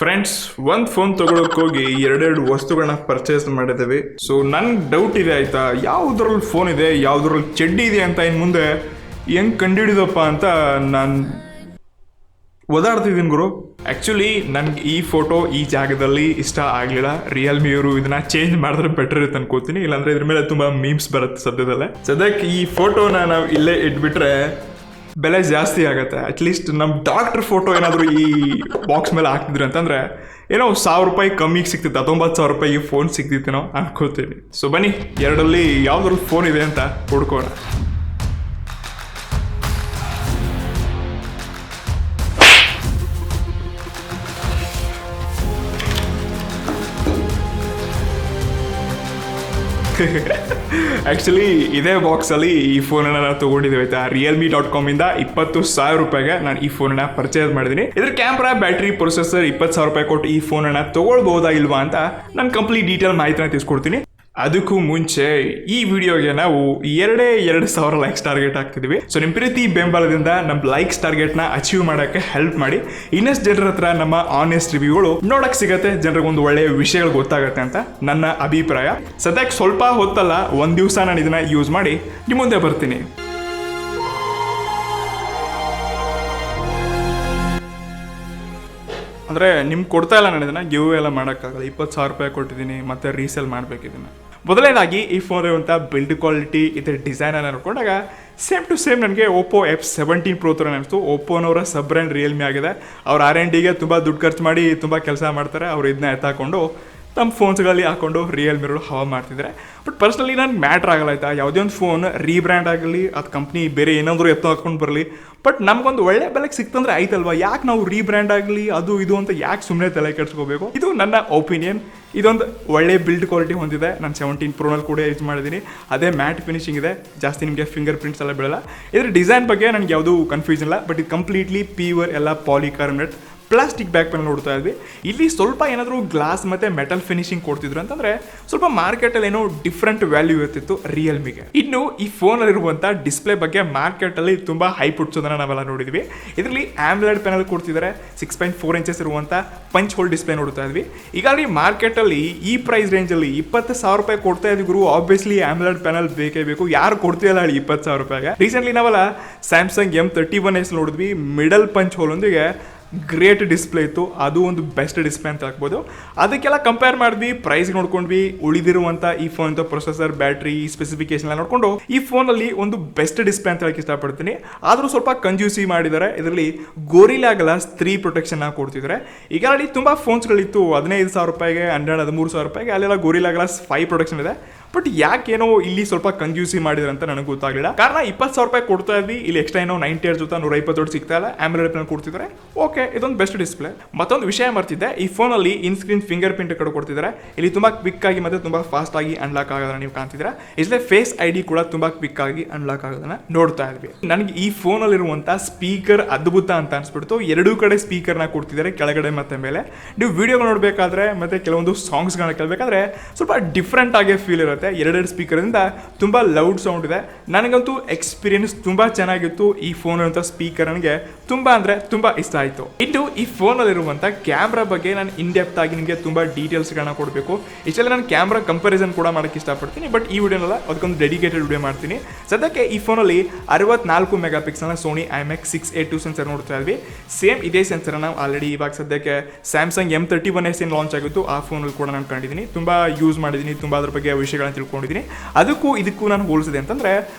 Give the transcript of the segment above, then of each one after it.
Friends, ಒಂದು phone ತಗೊಳಕ್ ಹೋಗಿ ಎರಡೆರಡು ವಸ್ತುಗಳನ್ನ ಪರ್ಚೇಸ್ ಮಾಡಿದ್ದೇವೆ. ಸೊ ನನ್ಗೆ ಡೌಟ್ ಇದೆ ಆಯ್ತಾ, ಯಾವುದ್ರಲ್ಲಿ ಫೋನ್ ಇದೆ ಯಾವುದ್ರಲ್ಲಿ ಚಡ್ಡಿ ಇದೆ ಅಂತ ಇನ್ನು ಮುಂದೆ ಹೆಂಗ್ ಕಂಡುಹಿಡಿದಪ್ಪ ಅಂತ ನಾನು ಓದಾಡ್ತಿದ್ದೀನಿ ಗುರು. ಆ್ಯಕ್ಚುಲಿ ನನಗೆ ಈ ಫೋಟೋ ಈ ಜಾಗದಲ್ಲಿ ಇಷ್ಟ ಆಗಲಿಲ್ಲ. ರಿಯಲ್ಮಿ ಅವರು ಇದನ್ನ ಚೇಂಜ್ ಮಾಡಿದ್ರೆ ಬೆಟರ್ ಇರುತ್ತೆ ಅನ್ಕೋತೀನಿ, ಇಲ್ಲಾಂದ್ರೆ ಇದ್ರ ಮೇಲೆ ತುಂಬ ಮೀಮ್ಸ್ ಬರುತ್ತೆ ಸದ್ಯದಲ್ಲೇ. ಸದ್ಯಕ್ಕೆ ಈ ಫೋಟೋನ ನಾವು ಇಲ್ಲೇ ಇಟ್ಬಿಟ್ರೆ ಬೆಲೆ ಜಾಸ್ತಿ ಆಗುತ್ತೆ. ಅಟ್ಲೀಸ್ಟ್ ನಮ್ಮ ಡಾಕ್ಟರ್ ಫೋಟೋ ಏನಾದರೂ ಈ ಬಾಕ್ಸ್ ಮೇಲೆ ಹಾಕ್ತಿದ್ರು ಅಂತಂದರೆ ಏನೋ 1,000 ರೂಪಾಯಿ ಕಮ್ಮಿಗೆ ಸಿಗ್ತಿತ್ತು, 19,000 ರೂಪಾಯಿಗೆ ಫೋನ್ ಸಿಗ್ತಿತ್ತೇನೋ ಅನ್ಕೋತೀನಿ. ಸೊ ಬನ್ನಿ, ಎರಡರಲ್ಲಿ ಯಾವುದ್ರಲ್ಲಿ ಫೋನ್ ಇದೆ ಅಂತ ಹುಡ್ಕೋಣ. ಆ್ಯಕ್ಚುಲಿ ಇದೇ ಬಾಕ್ಸಲ್ಲಿ ಈ ಫೋನನ್ನು ನಾವು ತೊಗೊಂಡಿದ್ದೀವಿ ಆಯ್ತಾ. Realme.com ಇಂದ 20,000 ರೂಪಾಯಿಗೆ ನಾನು ಈ ಫೋನನ್ನು ಪರ್ಚೇಸ್ ಮಾಡಿದ್ದೀನಿ. ಇದ್ರ ಕ್ಯಾಮ್ರಾ, ಬ್ಯಾಟ್ರಿ, ಪ್ರೊಸೆಸರ್ 20,000 ರೂಪಾಯಿ ಕೊಟ್ಟು ಈ ಫೋನನ್ನು ತೊಗೊಳ್ಬೋದಾ ಇಲ್ವಾ ಅಂತ ನಾನು ಕಂಪ್ಲೀಟ್ ಡೀಟೇಲ್ ಮಾಹಿತಿನ ತಿಳಿಸ್ಕೊಡ್ತೀನಿ. ಅದಕ್ಕೂ ಮುಂಚೆ ಈ ವಿಡಿಯೋಗೆ ನಾವು 2,000 ಲೈಕ್ಸ್ ಟಾರ್ಗೆಟ್ ಹಾಕ್ತಿದ್ವಿ. ಸೊ ನಿಮ್ಮ ಪ್ರೀತಿ ಬೆಂಬಲದಿಂದ ನಮ್ಮ ಲೈಕ್ಸ್ ಟಾರ್ಗೆಟ್ನ ಅಚೀವ್ ಮಾಡೋಕ್ಕೆ ಹೆಲ್ಪ್ ಮಾಡಿ. ಇನ್ನಷ್ಟು ಜನರ ಹತ್ರ ನಮ್ಮ ಆನೆಸ್ಟ್ ರಿವ್ಯೂಗಳು ನೋಡಕ್ಕೆ ಸಿಗತ್ತೆ, ಜನರಿಗೆ ಒಂದು ಒಳ್ಳೆಯ ವಿಷಯಗಳು ಗೊತ್ತಾಗತ್ತೆ ಅಂತ ನನ್ನ ಅಭಿಪ್ರಾಯ. ಸದ್ಯಕ್ಕೆ ಸ್ವಲ್ಪ ಹೊತ್ತಲ್ಲ, ಒಂದು ದಿವಸ ನಾನು ಇದನ್ನ ಯೂಸ್ ಮಾಡಿ ನಿಮ್ಮ ಮುಂದೆ ಬರ್ತೀನಿ. ಅಂದರೆ ನಿಮ್ಗೆ ಕೊಡ್ತಾ ಇಲ್ಲ, ನಾನು ಇದನ್ನು ಗಿವ್ ಎಲ್ಲ ಮಾಡೋಕ್ಕಾಗಲ್ಲ. 20,000 ರೂಪಾಯಿ ಕೊಟ್ಟಿದ್ದೀನಿ, ಮತ್ತೆ ರೀಸೇಲ್ ಮಾಡಬೇಕು ಇದನ್ನು. ಮೊದಲನೇದಾಗಿ ಈ ಫೋನ್ ಇರುವಂಥ ಬಿಲ್ಡ್ ಕ್ವಾಲಿಟಿ, ಇದರ ಡಿಸೈನನ್ನು ನೋಡಿಕೊಂಡಾಗ ಸೇಮ್ ಟು ಸೇಮ್ ನನಗೆ ಓಪೋ F17 Pro ಥರ ಅನಿಸ್ತು. ಓಪ್ಪೋನವರ ಸಬ್ ಬ್ರ್ಯಾಂಡ್ ರಿಯಲ್ಮಿ ಆಗಿದೆ. ಅವ್ರು R&Dಗೆ ತುಂಬ ದುಡ್ಡು ಖರ್ಚು ಮಾಡಿ ತುಂಬ ಕೆಲಸ ಮಾಡ್ತಾರೆ. ಅವ್ರು ಇದನ್ನ ಎತ್ತಾಕೊಂಡು ತಮ್ಮ ಫೋನ್ಸ್ಗಳಲ್ಲಿ ಹಾಕೊಂಡು ರಿಯಲ್ಮಿಗಳು ಹವಾ ಮಾಡ್ತಿದ್ದಾರೆ. ಬಟ್ ಪರ್ಸ್ನಲಿ ನನಗೆ ಮ್ಯಾಟ್ರ್ ಆಗಲ್ಲ ಆಯ್ತಾ. ಯಾವುದೇ ಒಂದು ಫೋನ್ ರೀಬ್ರ್ಯಾಂಡ್ ಆಗಲಿ, ಅದು ಕಂಪ್ನಿ ಬೇರೆ ಏನಾದರೂ ಎತ್ತು ಹಾಕೊಂಡು ಬರಲಿ, ಬಟ್ ನಮಗೊಂದು ಒಳ್ಳೆ ಬೆಲೆಗೆ ಸಿಕ್ತಂದ್ರೆ ಆಯ್ತಲ್ವಾ. ಯಾಕೆ ನಾವು ರೀಬ್ರ್ಯಾಂಡ್ ಆಗಲಿ ಅದು ಇದು ಅಂತ ಯಾಕೆ ಸುಮ್ಮನೆ ತಲೆ ಕೆಡಿಸ್ಕೋಬೇಕು? ಇದು ನನ್ನ ಒಪಿನಿಯನ್. ಇದೊಂದು ಒಳ್ಳೆ ಬಿಲ್ಡ್ ಕ್ವಾಲಿಟಿ ಹೊಂದಿದೆ. ನಾನು 17 Proನಲ್ಲಿ ಕೂಡ ಯೂಸ್ ಮಾಡಿದ್ದೀನಿ. ಅದೇ ಮ್ಯಾಟ್ ಫಿನಿಶಿಂಗ್ ಇದೆ, ಜಾಸ್ತಿ ನಿಮಗೆ ಫಿಂಗರ್ ಪ್ರಿಂಟ್ಸ್ ಎಲ್ಲ ಬೀಳಲ್ಲ. ಇದ್ರ ಡಿಸೈನ್ ಬಗ್ಗೆ ನನಗೆ ಯಾವುದೂ ಕನ್ಫ್ಯೂಷನ್ ಇಲ್ಲ. ಬಟ್ ಇದು ಕಂಪ್ಲೀಟ್ಲಿ ಪ್ಯೂರ್ ಎಲ್ಲ ಪಾಲಿಕಾರ್ಬನೇಟ್ ಪ್ಲಾಸ್ಟಿಕ್ ಬ್ಯಾಕ್ ಪ್ಯಾನಲ್ ನೋಡ್ತಾ ಇದ್ವಿ. ಇಲ್ಲಿ ಸ್ವಲ್ಪ ಏನಾದರೂ ಗ್ಲಾಸ್ ಮತ್ತು ಮೆಟಲ್ ಫಿನಿಶಿಂಗ್ ಕೊಡ್ತಿದ್ರು ಅಂತಂದರೆ ಸ್ವಲ್ಪ ಮಾರ್ಕೆಟಲ್ಲಿ ಏನೋ ಡಿಫ್ರೆಂಟ್ ವ್ಯಾಲ್ಯೂ ಇರ್ತಿತ್ತು ರಿಯಲ್ಮಿಗೆ. ಇನ್ನು ಈ ಫೋನಲ್ಲಿರುವಂಥ ಡಿಸ್ಪ್ಲೇ ಬಗ್ಗೆ ಮಾರ್ಕೆಟಲ್ಲಿ ತುಂಬ ಹೈಪ್ ಹುಡ್ಸೋದನ್ನು ನಾವೆಲ್ಲ ನೋಡಿದ್ವಿ. ಇದರಲ್ಲಿ ಆಮ್ಲೆಡ್ ಪ್ಯಾನಲ್ ಕೊಡ್ತಿದ್ದಾರೆ. 6.4 ಇಂಚಸ್ ಇರುವಂಥ ಪಂಚ್ ಹೋಲ್ ಡಿಸ್ಪ್ಲೇ ನೋಡ್ತಾ ಇದ್ವಿ. ಈಗಾಗಲೇ ಮಾರ್ಕೆಟಲ್ಲಿ ಈ ಪ್ರೈಸ್ ರೇಂಜಲ್ಲಿ 20,000 ರೂಪಾಯಿ ಕೊಡ್ತಾ ಇದ್ವಿ ಗುರು. ಆಬ್ವಿಯಸ್ಲಿ ಆಮ್ಲೆಡ್ ಪ್ಯಾನಲ್ ಬೇಕೇ ಬೇಕು. ಯಾರು ಕೊಡ್ತಿಲ್ಲ ಹೇಳಿ 20,000 ರೂಪಾಯಿಗೆ. ರೀಸೆಂಟ್ಲಿ ನಾವೆಲ್ಲ ಸ್ಯಾಮ್ಸಂಗ್ M31s ನೋಡಿದ್ವಿ, ಮಿಡಲ್ ಪಂಚ್ ಹೋಲ್ ಒಂದಿಗೆ ಗ್ರೇಟ್ ಡಿಸ್ಪ್ಲೇ ಇತ್ತು. ಅದು ಒಂದು ಬೆಸ್ಟ್ ಡಿಸ್ಪ್ಲೇ ಅಂತ ಹಾಕ್ಬೋದು. ಅದಕ್ಕೆಲ್ಲ ಕಂಪೇರ್ ಮಾಡಿದ್ವಿ, ಪ್ರೈಸ್ ನೋಡ್ಕೊಂಡ್ವಿ. ಉಳಿದಿರುವಂಥ ಈ ಫೋನ್ ಪ್ರೊಸೆಸರ್, ಬ್ಯಾಟ್ರಿ, ಸ್ಪೆಸಿಫಿಕೇಶನ್ ಎಲ್ಲ ನೋಡಿಕೊಂಡು ಈ ಫೋನಲ್ಲಿ ಒಂದು ಬೆಸ್ಟ್ ಡಿಸ್ಪ್ಲೇ ಅಂತ ಹೇಳಕ್ಕೆ ಇಷ್ಟಪಡ್ತೀನಿ. ಆದರೂ ಸ್ವಲ್ಪ ಕಂಜ್ಯೂಸಿ ಮಾಡಿದ್ದಾರೆ. ಇದರಲ್ಲಿ ಗೋರಿಲ್ಲಾ ಗ್ಲಾಸ್ 3 ಪ್ರೊಟೆಕ್ಷನ್ ಕೊಡ್ತಿದ್ದಾರೆ. ಈಗಾಗಲೇ ತುಂಬ ಫೋನ್ಸ್ಗಳಿತ್ತು 15,000 ರೂಪಾಯಿಗೆ, 13,000 ರೂಪಾಯಿಗೆ. ಅಲ್ಲೆಲ್ಲ ಗೋರಿಲ್ಲಾ ಗ್ಲಾಸ್ 5 ಪ್ರೊಟೆಕ್ಷನ್ ಇದೆ. ಬಟ್ ಯಾಕೇನೋ ಇಲ್ಲಿ ಸ್ವಲ್ಪ ಕಂಜ್ಯೂಸಿ ಮಾಡಿದ್ರೆ ಅಂತ ನನಗೆ ಗೊತ್ತಾಗಲಿಲ್ಲ. ಕಾರಣ 20,000 ರೂಪಾಯಿ ಕೊಡ್ತಾ ಇದ್ವಿ, ಇಲ್ಲಿ ಎಕ್ಸ್ಟ್ರಾ ಏನೋ 90 Hz ಜೊತೆ 120 ಸಿಗ್ತಾ ಇಲ್ಲ. ಆಮ್ಲೆಡ್ ಪ್ಯಾನಲ್ ಕೊಡ್ತಿದ್ದಾರೆ, ಓಕೆ, ಇದೊಂದು ಬೆಸ್ಟ್ ಡಿಸ್ಪ್ಲೇ. ಮತ್ತೊಂದು ವಿಷಯ ಮಾಡ್ತಿದ್ದೆ, ಈ ಫೋನಲ್ಲಿ ಇನ್ ಸ್ಕ್ರೀನ್ ಫಿಂಗರ್ ಪ್ರಿಂಟ್ ಕಡೆ ಕೊಡ್ತಿದ್ದಾರೆ. ಇಲ್ಲಿ ತುಂಬ ಕ್ವಿಕ್ ಆಗಿ ಮತ್ತು ತುಂಬ ಫಾಸ್ಟ್ ಆಗಿ ಅನ್ಲಾಕ್ ಆಗೋದನ್ನ ನೀವು ಕಾಣ್ತಿದ್ದೀರಾ. ಇದರಲ್ಲಿ ಫೇಸ್ ID ಕೂಡ ತುಂಬ ಕ್ವಿಕ್ ಆಗಿ ಅನ್ಲಾಕ್ ಆಗೋದನ್ನ ನೋಡ್ತಾ ಇದ್ವಿ. ನನಗೆ ಈ ಫೋನಲ್ಲಿರುವಂಥ ಸ್ಪೀಕರ್ ಅದ್ಭುತ ಅಂತ ಅನ್ಸ್ಬಿಡ್ತು. ಎರಡೂ ಕಡೆ ಸ್ಪೀಕರ್ನ ಕೊಡ್ತಿದ್ದಾರೆ, ಕೆಳಗಡೆ ಮತ್ತು ಮೇಲೆ. ನೀವು ವಿಡಿಯೋಗಳು ನೋಡಬೇಕಾದ್ರೆ ಮತ್ತು ಕೆಲವೊಂದು ಸಾಂಗ್ಸ್ಗಳನ್ನ ಕೇಳಬೇಕಾದ್ರೆ ಸ್ವಲ್ಪ ಡಿಫ್ರೆಂಟ್ ಆಗಿ ಫೀಲ್ ಇರುತ್ತೆ. ಎರಡೆರಡು ಸ್ಪೀಕರಿಂದ ತುಂಬ ಲೌಡ್ ಸೌಂಡ್ ಇದೆ. ನನಗಂತೂ ಎಕ್ಸ್ಪೀರಿಯನ್ಸ್ ತುಂಬ ಚೆನ್ನಾಗಿತ್ತು. ಈ ಫೋನ್ ಇರುವಂಥ ಸ್ಪೀಕರ್ ನನಗೆ ತುಂಬ ಅಂದರೆ ತುಂಬ ಇಷ್ಟ ಆಯಿತು. ಇನ್ನು ಈ ಫೋನಲ್ಲಿರುವಂಥ ಕ್ಯಾಮ್ರಾ ಬಗ್ಗೆ ನಾನು ಇನ್ ಡೆಪ್ತ್ ಆಗಿ ನಿಮಗೆ ತುಂಬ ಡೀಟೇಲ್ಸ್ಗಳನ್ನ ಕೊಡಬೇಕು. ಇಷ್ಟೆಲ್ಲ ನಾನು ಕ್ಯಾಮ್ರಾ ಕಂಪ್ಯಾರಿಸನ್ ಕೂಡ ಮಾಡೋಕ್ಕೆ ಇಷ್ಟಪಡ್ತೀನಿ. ಬಟ್ ಈ ವಿಡಿಯೋನೆಲ್ಲ ಅದಕ್ಕೊಂದು ಡೆಡಿಕೇಟೆಡ್ ವಿಡಿಯೋ ಮಾಡ್ತೀನಿ. ಸದ್ಯಕ್ಕೆ ಈ ಫೋನಲ್ಲಿ 64 ಮೆಗಾ ಪಿಕ್ಸಲ್ನ ಸೋನಿ IMX 682 ಸೆನ್ಸರ್ ನೋಡ್ತಾ ಇದ್ವಿ. ಸೇಮ್ ಇದೇ ಸೆನ್ಸರ್ ನಾವು ಆಲ್ರೆಡಿ ಇವಾಗ ಸದ್ಯಕ್ಕೆ ಸ್ಯಾಮ್ಸಂಗ್ M31s ಏನು ಲಾಂಚ್ ಆಗಿತ್ತು ಆ ಫೋನಲ್ಲಿ ಕೂಡ ನಾನು ಕಂಡಿದ್ದೀನಿ. ತುಂಬ ಯೂಸ್ ಮಾಡಿದ್ದೀನಿ, ತುಂಬ ಅದ್ರ ಬಗ್ಗೆ ವಿಷಯಗಳನ್ನ ತಿಳ್ಕೊಂಡಿದ್ದೀನಿ. ಅದಕ್ಕೂ ಇದಕ್ಕೂ ನಾನು ಹೋಲಿಸಿದೆ ಅಂತಂದರೆ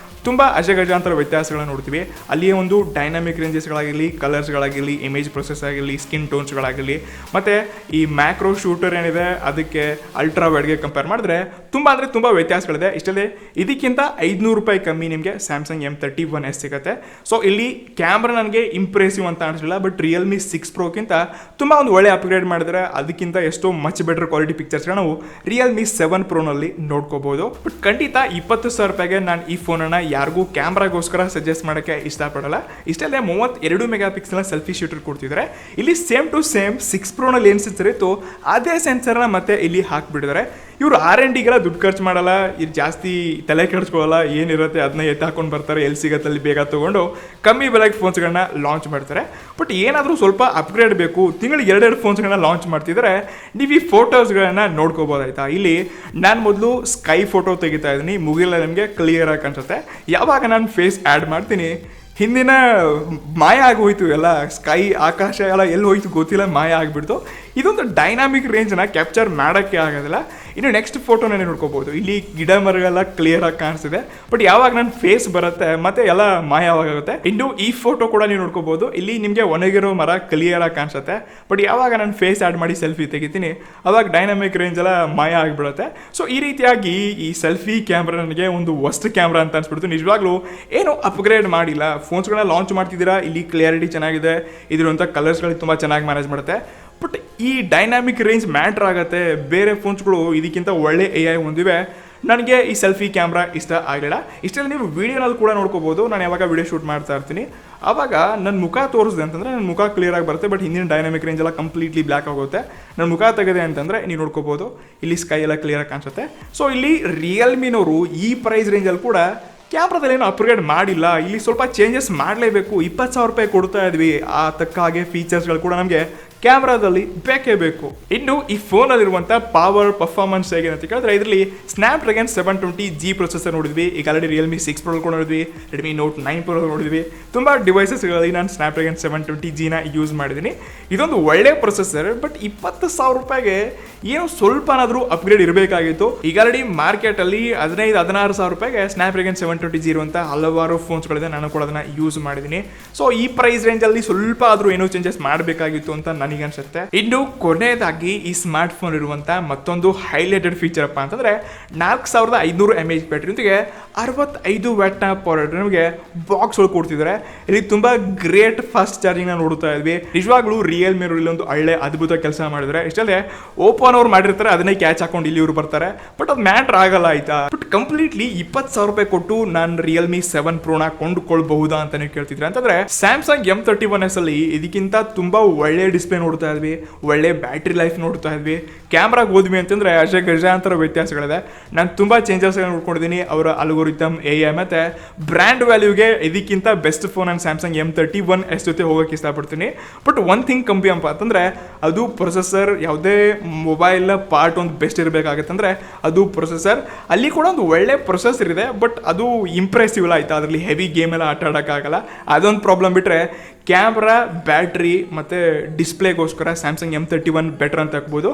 ತುಂಬ ಅಜಗಜಾಂತರ ವ್ಯತ್ಯಾಸಗಳನ್ನ ನೋಡ್ತೀವಿ. ಅಲ್ಲಿಯೇ ಒಂದು ಡೈನಾಮಿಕ್ ರೇಂಜಸ್ಗಳಾಗಿರಲಿ, ಕಲರ್ಸ್ಗಳಾಗಿರಲಿ, ಇಮೇಜ್ ಪ್ರೊಸೆಸ್ ಆಗಿರಲಿ, ಸ್ಕಿನ್ ಟೋನ್ಸ್ಗಳಾಗಿರಲಿ, ಮತ್ತು ಈ ಮ್ಯಾಕ್ರೋ ಶೂಟರ್ ಏನಿದೆ ಅದಕ್ಕೆ ಅಲ್ಟ್ರಾ ವೈಡ್ಗೆ ಕಂಪೇರ್ ಮಾಡಿದ್ರೆ ತುಂಬ ಅಂದರೆ ತುಂಬ ವ್ಯತ್ಯಾಸಗಳಿದೆ. ಇಷ್ಟಲ್ಲೇ ಇದಕ್ಕಿಂತ 500 ರೂಪಾಯಿ ಕಮ್ಮಿ ನಿಮಗೆ ಸ್ಯಾಮ್ಸಂಗ್ M31s ಸಿಗುತ್ತೆ. ಸೊ ಇಲ್ಲಿ ಕ್ಯಾಮ್ರಾ ನನಗೆ ಇಂಪ್ರೆಸಿವ್ ಅಂತ ಅನಿಸಲಿಲ್ಲ. ಬಟ್ Realme 6 Proಕ್ಕಿಂತ ತುಂಬ ಒಂದು ಒಳ್ಳೆ ಅಪ್ಗ್ರೇಡ್ ಮಾಡಿದರೆ ಅದಕ್ಕಿಂತ ಎಷ್ಟೋ ಮಚ್ ಬೆಟರ್ ಕ್ವಾಲಿಟಿ ಪಿಕ್ಚರ್ಸ್ಗಳನ್ನ ನಾವು Realme 7 Proನಲ್ಲಿ ನೋಡ್ಕೋಬೋದು. ಬಟ್ ಖಂಡಿತ 20,000 ರೂಪಾಯಿಗೆ ನಾನು ಈ ಫೋನನ್ನು ಯಾರಿಗೂ ಕ್ಯಾಮ್ರಾಗೋಸ್ಕರ ಸಜೆಸ್ಟ್ ಮಾಡೋಕ್ಕೆ ಇಷ್ಟಪಡಲ್ಲ. ಇಷ್ಟಲ್ಲೇ 32 ಮೆಗಾ ಪಿಕ್ಸೆಲ್ನ ಸೆಲ್ಫಿ ಶೂಟರ್ ಕೊಡ್ತಿದ್ದಾರೆ. ಇಲ್ಲಿ ಸೇಮ್ ಟು ಸೇಮ್ 6 ಪ್ರೋನ ಲೆನ್ಸ್ ಇತ್ತು, ಅದೇ ಸೆನ್ಸರ್ನ ಮತ್ತೆ ಇಲ್ಲಿ ಹಾಕ್ಬಿಟ್ಟಿದ್ದಾರೆ. ಇವರು R&Dಗೆಲ್ಲ ದುಡ್ಡು ಖರ್ಚು ಮಾಡಲ್ಲ, ಇದು ಜಾಸ್ತಿ ತಲೆ ಕೆಡಿಸ್ಕೊಳ್ಳಲ್ಲ, ಏನಿರುತ್ತೆ ಅದನ್ನ ಎತ್ತು ಹಾಕೊಂಡು ಬರ್ತಾರೆ, ಎಲ್ಲಿ ಸಿಗತ್ತಲ್ಲಿ ಬೇಗ ತೊಗೊಂಡು ಕಮ್ಮಿ ಬೆಲೆಗೆ ಫೋನ್ಸ್ಗಳನ್ನ ಲಾಂಚ್ ಮಾಡ್ತಾರೆ. ಬಟ್ ಏನಾದರೂ ಸ್ವಲ್ಪ ಅಪ್ಗ್ರೇಡ್ ಬೇಕು, ತಿಂಗಳಿಗೆ 2 ಫೋನ್ಸ್ಗಳನ್ನ ಲಾಂಚ್ ಮಾಡ್ತಿದ್ದಾರೆ. ನೀವು ಈ ಫೋಟೋಸ್ಗಳನ್ನ ನೋಡ್ಕೋಬೋದಾಯ್ತಾ. ಇಲ್ಲಿ ನಾನು ಮೊದಲು ಸ್ಕೈ ಫೋಟೋ ತೆಗಿತಾ ಇದ್ದೀನಿ, ಮುಗಿಲ್ಲ ನಿಮಗೆ ಕ್ಲಿಯರಾಗಿ ಕಾಣಿಸುತ್ತೆ. ಯಾವಾಗ ನಾನು ಫೇಸ್ ಆ್ಯಡ್ ಮಾಡ್ತೀನಿ ಹಿಂದಿನ ಮಾಯ ಆಗೋಯ್ತು, ಎಲ್ಲ ಸ್ಕೈ ಆಕಾಶ ಎಲ್ಲ ಎಲ್ಲಿ ಹೋಯ್ತು ಗೊತ್ತಿಲ್ಲ, ಮಾಯ ಆಗಿಬಿಡ್ತು. ಇದೊಂದು ಡೈನಾಮಿಕ್ ರೇಂಜನ್ನ ಕ್ಯಾಪ್ಚರ್ ಮಾಡೋಕ್ಕೆ ಆಗೋದಿಲ್ಲ. ಇನ್ನು ನೆಕ್ಸ್ಟ್ ಫೋಟೋನೇ ನೋಡ್ಕೋಬೋದು, ಇಲ್ಲಿ ಗಿಡ ಮರಗಳೆಲ್ಲ ಕ್ಲಿಯರಾಗಿ ಕಾಣಿಸ್ತಿದೆ. ಬಟ್ ಯಾವಾಗ ನನ್ನ ಫೇಸ್ ಬರುತ್ತೆ ಮತ್ತೆ ಎಲ್ಲ ಮಾಯವಾಗುತ್ತೆ. ಇನ್ನು ಈ ಫೋಟೋ ಕೂಡ ನೀವು ನೋಡ್ಕೋಬೋದು, ಇಲ್ಲಿ ನಿಮಗೆ ಒಣಗಿರೋ ಮರ ಕ್ಲಿಯರಾಗಿ ಕಾಣಿಸುತ್ತೆ. ಬಟ್ ಯಾವಾಗ ನಾನು ಫೇಸ್ ಆ್ಯಡ್ ಮಾಡಿ ಸೆಲ್ಫಿ ತೆಗಿತೀನಿ ಅವಾಗ ಡೈನಾಮಿಕ್ ರೇಂಜ್ ಎಲ್ಲ ಮಾಯ ಆಗಿಬಿಡುತ್ತೆ. ಸೊ ಈ ರೀತಿಯಾಗಿ ಈ ಸೆಲ್ಫಿ ಕ್ಯಾಮ್ರಾ ನನಗೆ ಒಂದು ವರ್ಸ್ಟ್ ಕ್ಯಾಮ್ರಾ ಅಂತ ಅನ್ಸ್ಬಿಡ್ತು. ನಿಜವಾಗ್ಲೂ ಏನು ಅಪ್ಗ್ರೇಡ್ ಮಾಡಿಲ್ಲ. ಫೋನ್ಸ್ಗಳನ್ನ ಲಾಂಚ್ ಮಾಡ್ತಿದ್ದೀರಾ, ಇಲ್ಲಿ ಕ್ಲಿಯರಿಟಿ ಚೆನ್ನಾಗಿದೆ, ಇದಿರುವಂಥ ಕಲರ್ಸ್ಗಳಿಗೆ ತುಂಬ ಚೆನ್ನಾಗಿ ಮ್ಯಾನೇಜ್ ಮಾಡುತ್ತೆ. ಬಟ್ ಈ ಡೈನಾಮಿಕ್ ರೇಂಜ್ ಮ್ಯಾಟ್ರ್ ಆಗುತ್ತೆ. ಬೇರೆ ಫೋನ್ಸ್ಗಳು ಇದಕ್ಕಿಂತ ಒಳ್ಳೆ AI ಹೊಂದಿವೆ. ನನಗೆ ಈ ಸೆಲ್ಫಿ ಕ್ಯಾಮ್ರಾ ಇಷ್ಟ ಆಗಲಿಲ್ಲ. ಇಷ್ಟೆಲ್ಲ ನೀವು ವೀಡಿಯೋನಲ್ಲಿ ಕೂಡ ನೋಡ್ಕೋಬೋದು. ನಾನು ಯಾವಾಗ ವೀಡಿಯೋ ಶೂಟ್ ಮಾಡ್ತಾ ಇರ್ತೀನಿ ಆವಾಗ ನನ್ನ ಮುಖ ತೋರಿಸಿದೆ ಅಂತಂದರೆ ನನ್ನ ಮುಖ ಕ್ಲಿಯರಾಗಿ ಬರುತ್ತೆ. ಬಟ್ ಹಿಂದಿನ ಡೈನಾಮಿಕ್ ರೇಂಜ್ ಎಲ್ಲ ಕಂಪ್ಲೀಟ್ಲಿ ಬ್ಲ್ಯಾಕ್ ಆಗುತ್ತೆ. ನನ್ನ ಮುಖ ತೆಗೆದೆ ಅಂತಂದರೆ ನೀವು ನೋಡ್ಕೋಬೋದು, ಇಲ್ಲಿ ಸ್ಕೈ ಎಲ್ಲ ಕ್ಲಿಯರಾಗಿ ಕಾಣಿಸುತ್ತೆ. ಸೊ ಇಲ್ಲಿ ರಿಯಲ್ಮಿನವರು ಈ ಪ್ರೈಸ್ ರೇಂಜಲ್ಲಿ ಕೂಡ ಕ್ಯಾಮ್ರಾದಲ್ಲಿ ಏನು ಅಪ್ಗ್ರೇಡ್ ಮಾಡಿಲ್ಲ. ಇಲ್ಲಿ ಸ್ವಲ್ಪ ಚೇಂಜಸ್ ಮಾಡಲೇಬೇಕು. 20,000 ರೂಪಾಯಿ ಕೊಡ್ತಾ ಇದ್ವಿ, ಆ ತಕ್ಕ ಹಾಗೆ ಫೀಚರ್ಸ್ಗಳು ಕೂಡ ನಮಗೆ ಕ್ಯಾಮ್ರಾದಲ್ಲಿ ಬೇಕೇ ಬೇಕು. ಇನ್ನು ಈ ಫೋನಲ್ಲಿರುವಂಥ ಪವರ್ ಪರ್ಫಾರ್ಮೆನ್ಸ್ ಹೇಗೆ ಅಂತ ಕೇಳಿದ್ರೆ ಇದರಲ್ಲಿ ಸ್ನ್ಯಾಪ್ಡ್ರ್ಯಾಗನ್ 720G ಪ್ರೊಸೆಸರ್ ನೋಡಿದ್ವಿ. ಈಗ ಆಲ್ರೆಡಿ Realme 6 Pro ಕೂಡ ನೋಡಿದ್ವಿ, Redmi Note 9 Pro ನೋಡಿದ್ವಿ. ತುಂಬ ಡಿವೈಸಸ್ಗಳಲ್ಲಿ ನಾನು ಸ್ನ್ಯಾಪ್ಡ್ರ್ಯಾಗನ್ 720Gನ ಯೂಸ್ ಮಾಡಿದ್ದೀನಿ. ಇದೊಂದು ಒಳ್ಳೆ ಪ್ರೊಸೆಸರ್. ಬಟ್ 20,000 ರೂಪಾಯಿಗೆ ಏನೋ ಸ್ವಲ್ಪನಾದರೂ ಅಪ್ಗ್ರೇಡ್ ಇರಬೇಕಾಗಿತ್ತು. ಈಗ ಆಲ್ರೆಡಿ ಮಾರ್ಕೆಟಲ್ಲಿ 15,000-16,000 ರೂಪಾಯಿಗೆ ಸ್ನ್ಯಾಪ್ಡ್ರ್ಯಾಗನ್ 720G ಇರುವಂಥ ಹಲವಾರು ಫೋನ್ಸ್ಗಳಿದೆ. ನಾನು ಕೂಡ ಅದನ್ನು ಯೂಸ್ ಮಾಡಿದ್ದೀನಿ. ಸೊ ಈ ಪ್ರೈಸ್ ರೇಂಜಲ್ಲಿ ಸ್ವಲ್ಪ ಆದರೂ ಏನೋ ಚೇಂಜಸ್ ಮಾಡಬೇಕಾಗಿತ್ತು ಅಂತ ನನಗೆ ಅನ್ಸುತ್ತೆ. ಇನ್ನು ಕೊನೆಯದಾಗಿ ಈ ಸ್ಮಾರ್ಟ್ ಫೋನ್ ಇರುವಂಥ ಮತ್ತೊಂದು ಹೈಲೈಟೆಡ್ ಫೀಚರ್ ಅಪ್ಪ ಅಂತಂದರೆ 4500 mAh ಬ್ಯಾಟ್ರಿಯೊಂದಿಗೆ 65 ವ್ಯಾಟ್ನ ಪವರ್ ನಮಗೆ ಬಾಕ್ಸ್ ಒಳಗೆ ಕೊಡ್ತಿದ್ದಾರೆ. ಇಲ್ಲಿ ತುಂಬ ಗ್ರೇಟ್ ಫಾಸ್ಟ್ ಚಾರ್ಜಿಂಗ್ನ ನೋಡ್ತಾ ಇದ್ವಿ. ನಿಜವಾಗ್ಲೂ ರಿಯಲ್ಮಿ ಇಲ್ಲೊಂದು ಒಳ್ಳೆ ಅದ್ಭುತ ಕೆಲಸ ಮಾಡಿದ್ದಾರೆ. ಇಷ್ಟಲ್ಲೇ ಓಪೋನವ್ರು ಮಾಡಿರ್ತಾರೆ, ಅದನ್ನೇ ಕ್ಯಾಚ್ ಹಾಕೊಂಡು ಇಲ್ಲಿ ಇವರು ಬರ್ತಾರೆ. ಬಟ್ ಅದು ಮ್ಯಾಟ್ರ್ ಆಗಲ್ಲ ಆಯ್ತಾ. ಬಟ್ ಕಂಪ್ಲೀಟ್ಲಿ 20,000 ರೂಪಾಯಿ ಕೊಟ್ಟು ನಾನು Realme 7 Proನ ಕೊಂಡುಕೊಳ್ಬಹುದಾ ಅಂತ ನೀವು ಕೇಳ್ತಿದ್ರೆ ಅಂತಂದ್ರೆ ಸ್ಯಾಮ್ಸಂಗ್ M31s ಅಲ್ಲಿ ಇದಕ್ಕಿಂತ ತುಂಬಾ ಒಳ್ಳೆ ಡಿಸ್ಪ್ಲೇ ನೋಡ್ತಾ ಇದ್ವಿ, ಒಳ್ಳೆ ಬ್ಯಾಟ್ರಿ ಲೈಫ್ ನೋಡ್ತಾ ಇದ್ವಿ. ಕ್ಯಾಮ್ರಾಗೆ ಹೋದ್ವಿ ಅಂತಂದ್ರೆ ಗಜಾಂತರ ವ್ಯತ್ಯಾಸಗಳಿದೆ. ನಾನು ತುಂಬಾ ಚೇಂಜಸ್ ನೋಡ್ಕೊಂಡಿದ್ದೀನಿ. ಅವರ ಅಲ್ಗೋರಿಥಮ್, AI ಮತ್ತೆ ಬ್ರ್ಯಾಂಡ್ ವ್ಯಾಲ್ಯೂಗೆ ಇದಕ್ಕಿಂತ ಬೆಸ್ಟ್ ಫೋನ್ ನಾನು ಸ್ಯಾಮ್ಸಂಗ್ M31s ಜೊತೆ ಹೋಗಕ್ಕೆ ಇಷ್ಟಪಡ್ತೀನಿ. ಬಟ್ ಒನ್ ಥಿಂಗ್ ಕಮ್ಮಿ ಅಂತ ಅಂತಂದ್ರೆ ಅದು ಪ್ರೊಸೆಸರ್. ಯಾವುದೇ ಮೊಬೈಲ್ನ ಪಾರ್ಟ್ ಒಂದು ಬೆಸ್ಟ್ ಇರಬೇಕಾಗತ್ತೆ ಅಂದರೆ ಅದು ಪ್ರೊಸೆಸರ್. ಅಲ್ಲಿ ಕೂಡ ಒಂದು ಒಳ್ಳೆ ಪ್ರೊಸೆಸರ್ ಇದೆ, ಬಟ್ ಅದು ಇಂಪ್ರೆಸಿವ್ ಇಲ್ಲ ಆಯ್ತಾ. ಅದರಲ್ಲಿ ಹೆವಿ ಗೇಮ್ ಎಲ್ಲ ಆಟ ಆಡೋಕ್ಕಾಗಲ್ಲ. ಅದೊಂದು ಪ್ರಾಬ್ಲಮ್ ಬಿಟ್ಟರೆ ಕ್ಯಾಮ್ರಾ, ಬ್ಯಾಟ್ರಿ ಮತ್ತು ಡಿಸ್ಪ್ಲೇಗೋಸ್ಕರ ಸ್ಯಾಮ್ಸಂಗ್ M31 ಬೆಟರ್ ಅಂತ ಹಾಕ್ಬೋದು.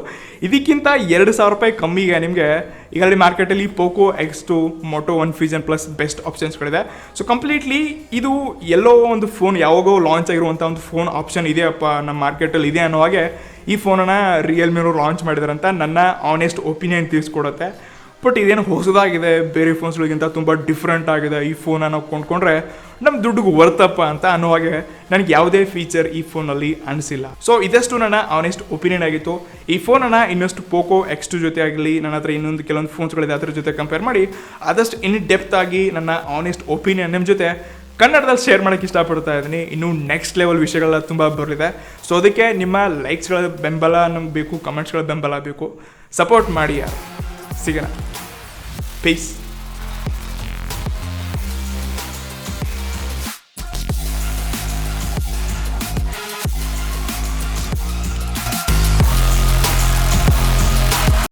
ಇದಕ್ಕಿಂತ 2,000 ರೂಪಾಯಿ ಕಮ್ಮಿಗೆ ನಿಮಗೆ ಈಗಲ್ಲಿ ಮಾರ್ಕೆಟಲ್ಲಿ Poco X2, Moto One Fusion Plus best ಆಪ್ಷನ್ಸ್ಗಳಿದೆ. ಸೊ ಕಂಪ್ಲೀಟ್ಲಿ ಇದು ಎಲ್ಲೋ ಒಂದು ಫೋನ್ ಯಾವಾಗೋ ಲಾಂಚ್ ಆಗಿರುವಂಥ ಒಂದು ಫೋನ್ ಆಪ್ಷನ್ ಇದೆಯಪ್ಪ ನಮ್ಮ ಮಾರ್ಕೆಟಲ್ಲಿ ಇದೆ ಅನ್ನೋ ಹಾಗೆ ಈ ಫೋನನ್ನು ರಿಯಲ್ಮಿನವರು ಲಾಂಚ್ ಮಾಡಿದ್ದಾರೆ ಅಂತ ನನ್ನ ಆನೆಸ್ಟ್ ಒಪಿನಿಯನ್ ತಿಳಿಸ್ಕೊಡುತ್ತೆ. ಬಟ್ ಇದೇನು ಹೊಸದಾಗಿದೆ, ಬೇರೆ ಫೋನ್ಸ್ಗಳಿಗಿಂತ ತುಂಬ ಡಿಫ್ರೆಂಟ್ ಆಗಿದೆ. ಈ ಫೋನನ್ನು ನಾವು ಕೊಂಡ್ಕೊಂಡ್ರೆ ನಮ್ಮ ದುಡ್ಡಿಗೆ ವರ್ತಪ್ಪ ಅಂತ ಅನ್ನೋ ಹಾಗೆ ನನಗೆ ಯಾವುದೇ ಫೀಚರ್ ಈ ಫೋನಲ್ಲಿ ಅನಿಸಿಲ್ಲ. ಸೊ ಇದಷ್ಟು ನನ್ನ ಆನೆಸ್ಟ್ ಒಪಿನಿಯನ್ ಆಗಿತ್ತು. ಈ ಫೋನನ್ನು ಇನ್ನಷ್ಟು ಪೋಕೋ X2 ಜೊತೆ ಆಗಲಿ, ನನ್ನ ಹತ್ರ ಇನ್ನೊಂದು ಕೆಲವೊಂದು ಫೋನ್ಸ್ಗಳಿದೆ ಅದರ ಜೊತೆ ಕಂಪೇರ್ ಮಾಡಿ ಆದಷ್ಟು ಇನ್ ಡೆಪ್ತ್ ಆಗಿ ನನ್ನ ಆನೆಸ್ಟ್ ಒಪಿನಿಯನ್ ನಿಮ್ಮ ಜೊತೆ ಕನ್ನಡದಲ್ಲಿ ಶೇರ್ ಮಾಡೋಕ್ಕೆ ಇಷ್ಟಪಡ್ತಾ ಇದ್ದೀನಿ. ಇನ್ನೂ ನೆಕ್ಸ್ಟ್ ಲೆವೆಲ್ ವಿಷಯಗಳೆಲ್ಲ ತುಂಬ ಬರಲಿದೆ. ಸೊ ಅದಕ್ಕೆ ನಿಮ್ಮ ಲೈಕ್ಸ್ಗಳ ಬೆಂಬಲ ನಮ್ಗೆ ಬೇಕು, ಕಮೆಂಟ್ಸ್ಗಳ ಬೆಂಬಲ ಬೇಕು. ಸಪೋರ್ಟ್ ಮಾಡಿ. ಸಿಗೋಣ. ಪೀಸ್.